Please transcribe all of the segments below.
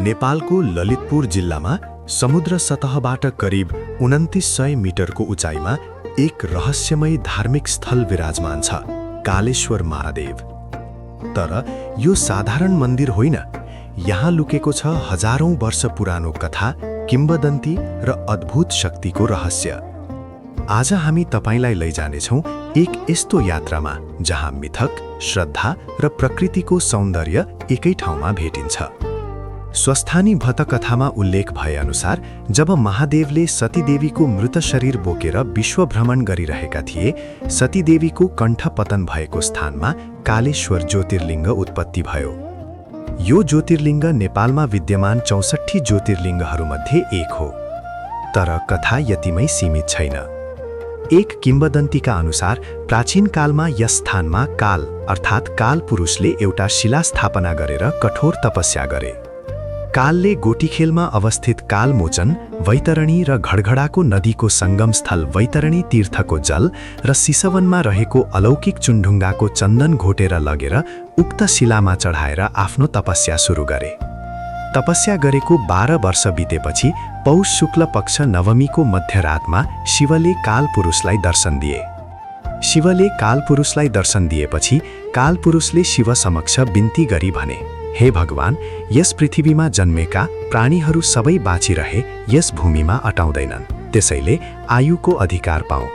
नेपालको ललितपुर जिल्लामा समुद्र सतहबाट करिब 2900 मिटरको उचाइमा एक रहस्यमय धार्मिक स्थल विराजमान छ, कालेश्वर महादेव। तर यो साधारण मन्दिर होइन, यहाँ लुकेको छ हजारौं वर्ष पुरानो कथा, किम्वदन्ती र अद्भुत शक्तिको रहस्य। आज हामी तपाईलाई लैजानेछौँ एक यस्तो यात्रामा जहाँ मिथक, श्रद्धा र प्रकृतिको सौन्दर्य एकै ठाउँमा भेटिन्छ। स्वस्थानी भट्टकथामा उल्लेख भए अनुसार जब महादेवले सतीदेवीको मृत शरीर बोकेर विश्व भ्रमण गरिरहेका थिए, सतीदेवीको कण्ठपतन भएको स्थानमा कालेश्वर ज्योतिर्लिङ्ग उत्पत्ति भयो। यो ज्योतिर्लिङ्ग नेपालमा विद्यमान 64 ज्योतिर्लिङ्गहरूमध्ये एक हो। तर कथा यतिमै सीमित छैन। एक किम्वदन्तीका अनुसार प्राचीन कालमा यस स्थानमा काल अर्थात् काल पुरुषले एउटा शिला स्थापना गरेर कठोर तपस्या गरे। कालले गोटीखेलमा अवस्थित कालमोचन, वैतरणी र घडघडाको नदीको सङ्गम स्थल वैतरणी तीर्थको जल र सिसवनमा रहेको अलौकिक चुन्ढुङ्गाको चन्दन घोटेर लगेर उक्त शिलामा चढाएर आफ्नो तपस्या सुरु गरे। तपस्या गरेको 12 वर्ष बितेपछि पौष शुक्ल पक्ष नवमीको मध्यरातमा शिवले कालपुरुषलाई दर्शन दिए। शिवले कालपुरुषलाई दर्शन दिएपछि कालपुरुषले शिव समक्ष बिन्ती गरी भने, हे भगवान, यस पृथ्वीमा जन्मेका प्राणीहरू सबै बाँचिरहे, यस भूमिमा अटाउँदैनन्, त्यसैले आयुको अधिकार पाऊ।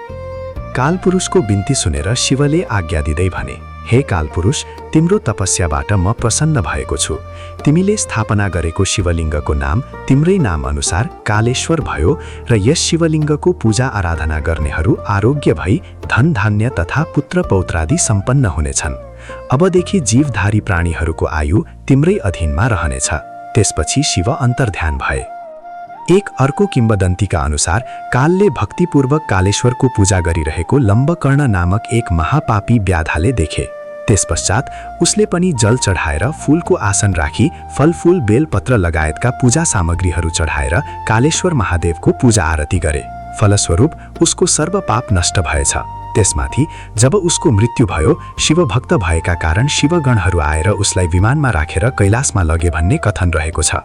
कालपुरुषको बिन्ती सुनेर शिवले आज्ञा दिँदै भने, हे कालपुरुष, तिम्रो तपस्याबाट म प्रसन्न भएको छु। तिमीले स्थापना गरेको शिवलिङ्गको नाम तिम्रै नाम अनुसार कालेश्वर भयो र यस शिवलिङ्गको पूजा आराधना गर्नेहरू आरोग्य भई धन धान्य तथा पुत्र पौत्रादि सम्पन्न हुनेछन्। अबदेखि जीवधारी प्राणीहरूको आयु तिम्रै अधीनमा रहनेछ। त्यसपछि शिव अन्तर्ध्यान भए। एक अर्को किम्वदन्तीका अनुसार कालले भक्तिपूर्वक कालेश्वरको पूजा गरिरहेको लम्बकर्ण नामक एक महापापी व्याधाले देखे। त्यसपश्चात उसले पनि जल चढाएर फूलको आसन राखी फलफूल बेलपत्र लगायतका पूजा सामग्रीहरू चढाएर कालेश्वर महादेवको पूजा आरती गरे। फलस्वरूप उसको सर्व पाप नष्ट भएछ। त्यसमाथि जब उसको मृत्यु भयो, शिवभक्त भएका कारण शिवगणहरू आएर उसलाई विमानमा राखेर कैलाशमा लगे भन्ने कथन रहेको छ।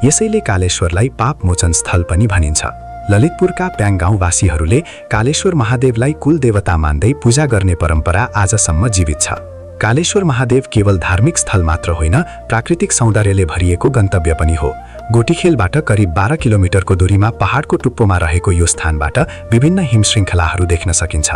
यसैले कालेश्वरलाई पाप मोचन स्थल पनि भनिन्छ। ललितपुरका प्याङ गाउँवासीहरूले कालेश्वर महादेवलाई कुलदेवता मान्दै पूजा गर्ने परम्परा आजसम्म जीवित छ। कालेश्वर महादेव केवल धार्मिक स्थल मात्र होइन, प्राकृतिक सौन्दर्यले भरिएको गन्तव्य पनि हो। गोटीखेलबाट करिब 12 किलोमिटरको दूरीमा पहाडको टुप्पोमा रहेको यो स्थानबाट विभिन्न हिमश्रृङ्खलाहरू देख्न सकिन्छ।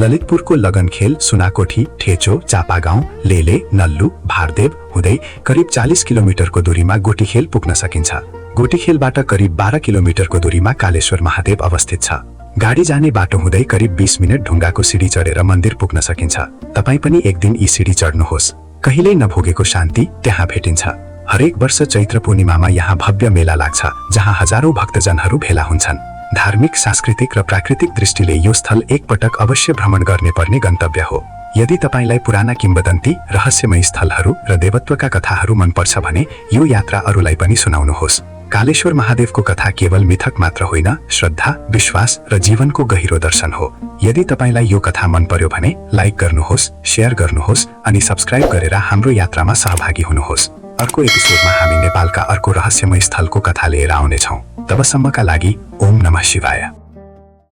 ललितपुरको लगनखेल, सुनाकोठी, ठेचो, चापागाउँ, लेले, नल्लु, भारदेव हुँदै करिब 40 किलोमिटरको दूरीमा गोटीखेल पुग्न सकिन्छ। गोटीखेलबाट करिब 12 किलोमिटरको दूरीमा कालेश्वर महादेव अवस्थित छ। गाडी जाने बाटो हुँदै करिब 20 मिनट ढुङ्गाको सिडी चढेर मन्दिर पुग्न सकिन्छ। तपाईँ पनि एक दिन यी सिडी चढ्नुहोस्। कहिल्यै नभोगेको शान्ति त्यहाँ भेटिन्छ। हरेक वर्ष चैत्र पूर्णिमामा यहाँ भव्य मेला लाग्छ, जहाँ हजारौं भक्तजनहरू भेला हुन्छन्। धार्मिक, सांस्कृतिक र प्राकृतिक दृष्टिले यो स्थल एकपटक अवश्य भ्रमण गर्ने पर्ने गन्तव्य हो। यदि तपाईलाई पुराना किम्वदन्ती, रहस्यमय स्थलहरू र देवत्वका कथाहरू मनपर्छ भने यो यात्रा अरूलाई पनि सुनाउनुहोस्। कालेश्वर महादेवको कथा केवल मिथक मात्र होइन, श्रद्धा, विश्वास र जीवनको गहिरो दर्शन हो। यदि तपाईलाई यो कथा मन पर्यो भने लाइक गर्नुहोस्, शेयर गर्नुहोस् अनि सब्स्क्राइब गरेर हाम्रो यात्रामा सहभागी हुनुहोस्। अर्को एपिसोडमा हामी नेपालका अर्को रहस्यमय स्थलको कथा लिएर आउनेछौँ। तबसम्मका लागि ओम नमः शिवाय।